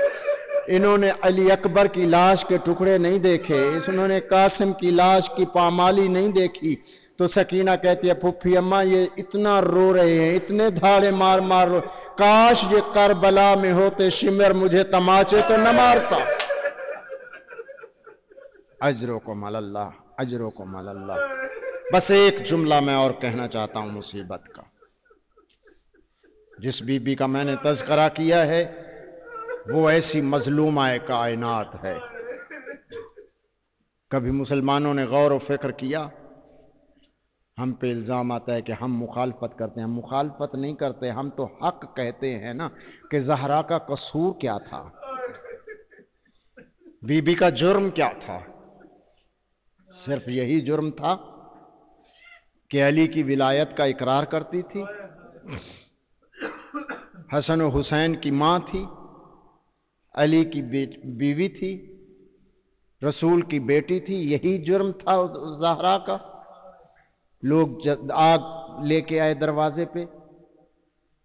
انہوں نے علی اکبر کی لاش کے ٹکڑے نہیں دیکھے، انہوں نے قاسم کی لاش کی پامالی نہیں دیکھی۔ تو سکینہ کہتی ہے پھوپھی اماں یہ اتنا رو رہے ہیں، اتنے دھاڑے مار مار رو، کاش یہ کربلا میں ہوتے شمر مجھے تماچے تو نہ مارتا۔ اجرکم علی اللہ، اجرکم علی اللہ۔ بس ایک جملہ میں اور کہنا چاہتا ہوں مصیبت کا۔ جس بی بی کا میں نے تذکرہ کیا ہے وہ ایسی مظلومہ کائنات ہے۔ کبھی مسلمانوں نے غور و فکر کیا؟ ہم پہ الزام آتا ہے کہ ہم مخالفت کرتے ہیں، ہم مخالفت نہیں کرتے، ہم تو حق کہتے ہیں نا کہ زہرا کا قصور کیا تھا، بی بی کا جرم کیا تھا؟ صرف یہی جرم تھا کہ علی کی ولایت کا اقرار کرتی تھی، حسن و حسین کی ماں تھی، علی کی بیوی تھی، رسول کی بیٹی تھی، یہی جرم تھا زہرا کا؟ لوگ آگ لے کے آئے دروازے پہ،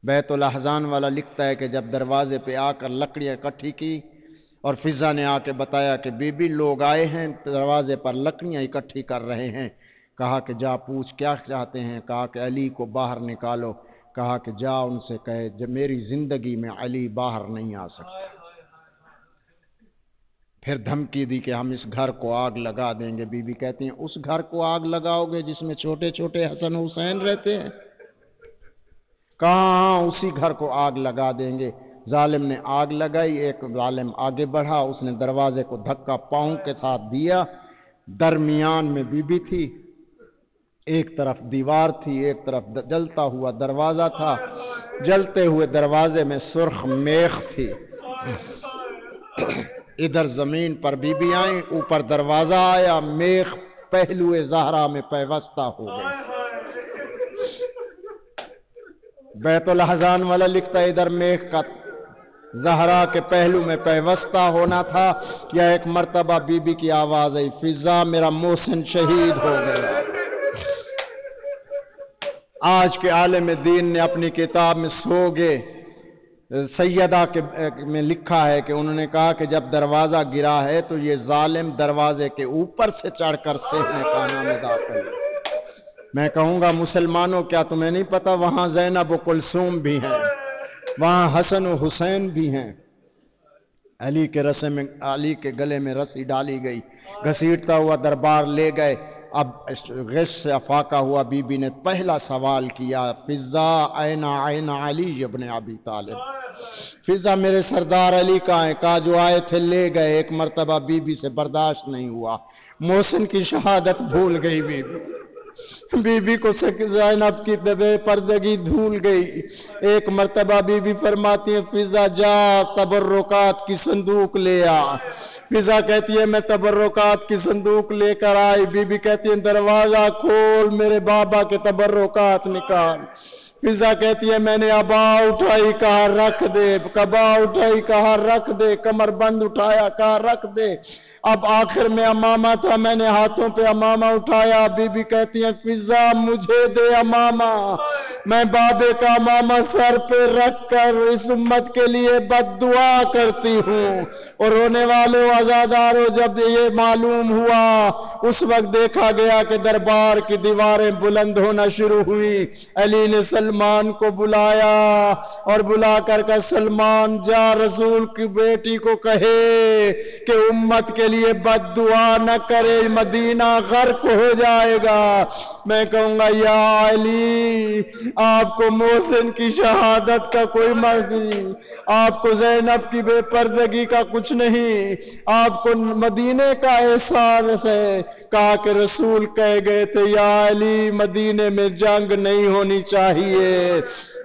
بیت الاحزان والا لکھتا ہے کہ جب دروازے پہ آ کر لکڑیاں اکٹھی کی اور فضا نے آ کے بتایا کہ بی بی لوگ آئے ہیں دروازے پر لکڑیاں اکٹھی کر رہے ہیں، کہا کہ جا پوچھ کیا چاہتے ہیں؟ کہا کہ علی کو باہر نکالو۔ کہا کہ جا ان سے کہے جب میری زندگی میں علی باہر نہیں آ سکتا۔ پھر دھمکی دی کہ ہم اس گھر کو آگ لگا دیں گے۔ بی بی کہتی ہیں اس گھر کو آگ لگاؤ گے جس میں چھوٹے چھوٹے حسن حسین رہتے ہیں؟ کہاں اسی گھر کو آگ لگا دیں گے۔ ظالم نے آگ لگائی، ایک ظالم آگے بڑھا، اس نے دروازے کو دھکا پاؤں کے ساتھ دیا، درمیان میں بی بی تھی، ایک طرف دیوار تھی، ایک طرف جلتا ہوا دروازہ تھا، جلتے ہوئے دروازے میں سرخ میخ تھی، ادھر زمین پر بی بی آئیں، اوپر دروازہ آیا، میخ پہلو زہرا میں پیوستہ ہو گئی۔ بیت الاحزان والا لکھتا ہے ادھر میخ کا زہرا کے پہلو میں پیوستہ ہونا تھا، یا ایک مرتبہ بی بی کی آواز آئی فضا میرا محسن شہید ہو گیا۔ آج کے عالم دین نے اپنی کتاب میں سوگے سیدہ میں لکھا ہے کہ انہوں نے کہا کہ جب دروازہ گرا ہے تو یہ ظالم دروازے کے اوپر سے چڑھ کر صحن خانہ میں داخل ہے۔ میں کہوں گا مسلمانوں کیا تمہیں نہیں پتا وہاں زینب و کلثوم بھی ہیں، وہاں حسن و حسین بھی ہیں۔ علی کے گلے میں رسی ڈالی گئی، گھسیٹتا ہوا دربار لے گئے۔ اب غش سے افاقہ ہوا، بی بی نے پہلا سوال کیا فضا این علی ابن ابی طالب، فضا میرے سردار علی کہاں ہیں؟ کہا جو آئے تھے لے گئے۔ ایک مرتبہ بی بی سے برداشت نہیں ہوا، محسن کی شہادت بھول گئی بی بی کو زینب کی بے پردگی بھول گئی۔ ایک مرتبہ بی بی فرماتی ہے فضا جا تبرکات کی صندوق لے آ۔ فضا کہتی ہے میں تبرکات کی صندوق لے کر آئی۔ بی بی کہتی ہے دروازہ کھول، میرے بابا کے تبرکات نکال۔ فضا کہتی ہے میں نے ابا اٹھائی، کہا رکھ دے، کبا اٹھائی، کہا رکھ دے، کمر بند اٹھایا، کہا رکھ دے۔ اب آخر میں امامہ تھا، میں نے ہاتھوں پہ امامہ اٹھایا۔ بی بی کہتی ہیں فضا مجھے دے امامہ، میں بابے کا امامہ سر پہ رکھ کر اس امت کے لیے بد دعا کرتی ہوں۔ اور رونے والوں عزاداروں جب یہ معلوم ہوا اس وقت دیکھا گیا کہ دربار کی دیواریں بلند ہونا شروع ہوئی. علی نے سلمان کو بلایا اور بلا کر سلمان جا رسول کی بیٹی کو کہے کہ امت کے لیے بد دعا نہ کرے، مدینہ غرق ہو جائے گا. میں کہوں گا یا علی آپ کو محسن کی شہادت کا کوئی مرض نہیں، آپ کو زینب کی بے پردگی کا کچھ نہیں، آپ کو مدینے کا احساس ہے. کہا کہ رسول کہہ گئے تھے یا علی مدینے میں جنگ نہیں ہونی چاہیے.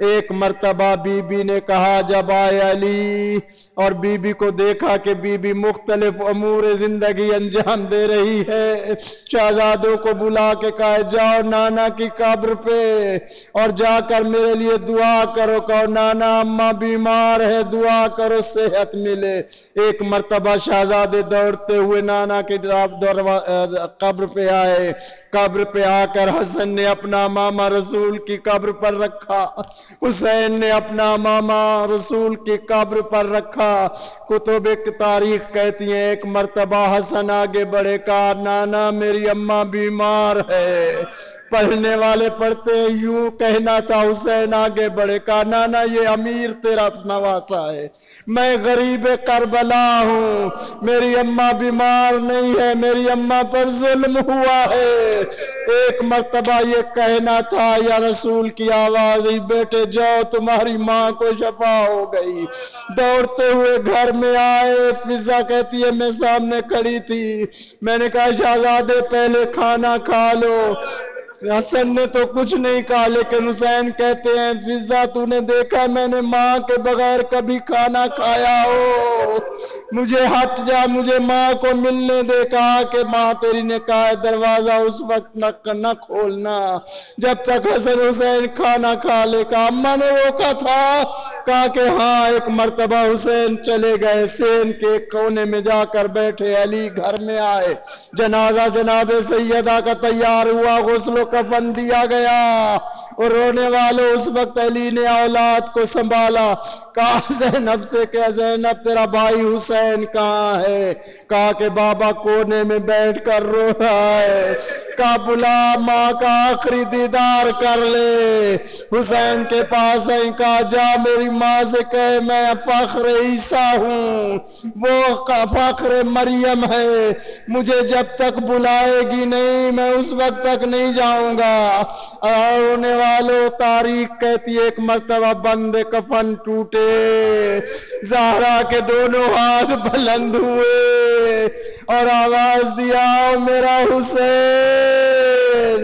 ایک مرتبہ بی بی نے کہا جب آئے علی اور بی بی کو دیکھا کہ بی بی مختلف امور زندگی انجام دے رہی ہے، شہزادوں کو بلا کے کہا جاؤ نانا کی قبر پہ اور جا کر میرے لیے دعا کرو، کہو نانا اماں بیمار ہے، دعا کرو صحت ملے. ایک مرتبہ شہزادے دوڑتے ہوئے نانا کی قبر پہ آئے. قبر پہ آ کر حسن نے اپنا ماما رسول کی قبر پر رکھا، حسین نے اپنا ماما رسول کی قبر پر رکھا. کتب تاریخ کہتی ہیں ایک مرتبہ حسن آگے بڑھے کہا نانا میری اماں بیمار ہے. پڑھنے والے پڑھتے ہیں یوں کہنا تھا. حسین آگے بڑھے کہا نانا یہ امیر تیرا نواسا ہے، میں غریب کربلا ہوں، میری اماں بیمار نہیں ہے، میری اماں پر ظلم ہوا ہے. ایک مرتبہ یہ کہنا تھا یا رسول کی آواز بیٹے جاؤ تمہاری ماں کو شفا ہو گئی. دوڑتے ہوئے گھر میں آئے. فضا کہتی ہے میں سامنے کھڑی تھی، میں نے کہا شہزادے پہلے کھانا کھا لو. حسن نے تو کچھ نہیں کہا لیکن حسین کہتے ہیں فضا تو نے دیکھا میں نے ماں کے بغیر کبھی کھانا کھایا ہو، مجھے ہٹ جا، مجھے ماں کو ملنے دے. کہا کہ ماں تیری نے کہا ہے دروازہ اس وقت نہ کھولنا جب تک حسن حسین کھانا کھا لے. کہا اماں نے روکا تھا؟ کہا کہ ہاں. ایک مرتبہ حسین چلے گئے، سین کے کونے میں جا کر بیٹھے. علی گھر میں آئے، جنازہ جناب سیدہ کا تیار ہوا، غسل و کفن دیا گیا اور رونے والوں اس وقت علی نے اولاد کو سنبھالا. کہا زینب سے کہ زینب تیرا بھائی حسین کہاں ہے؟ کہا کہ بابا کونے میں بیٹھ کر رو رہا ہے. کہا بلا ماں کا آخری دیدار کر لے. حسین کے پاس آئی. کہا جا میری ماں سے کہے میں فخر عیسیٰ ہوں، وہ فخر مریم ہے، مجھے جب تک بلائے گی نہیں میں اس وقت تک نہیں جاؤں گا. رونے والوں تاریخ کہتی ہے ایک مرتبہ بند کفن ٹوٹے، زہرا کے دونوں ہاتھ بلند ہوئے اور آواز دیا میرا حسین.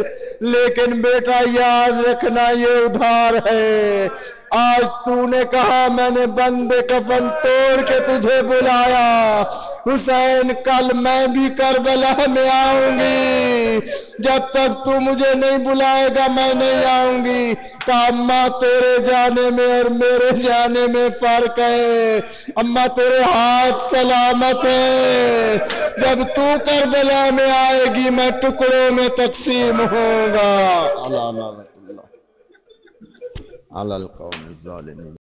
لیکن بیٹا یاد رکھنا یہ ادھار ہے، آج تو نے کہا میں نے بند کفن توڑ کے تجھے بلایا، حسین کل میں بھی کربلا میں آؤں گی، جب تک تو مجھے نہیں بلائے گا میں نہیں آؤں گی. کہ اماں تیرے جانے میں اور میرے جانے میں فرق ہے، اماں تیرے ہاتھ سلامت ہے، جب تو کربلا میں آئے گی میں ٹکڑوں میں تقسیم ہوں گا. اللہ القوم الظالمین.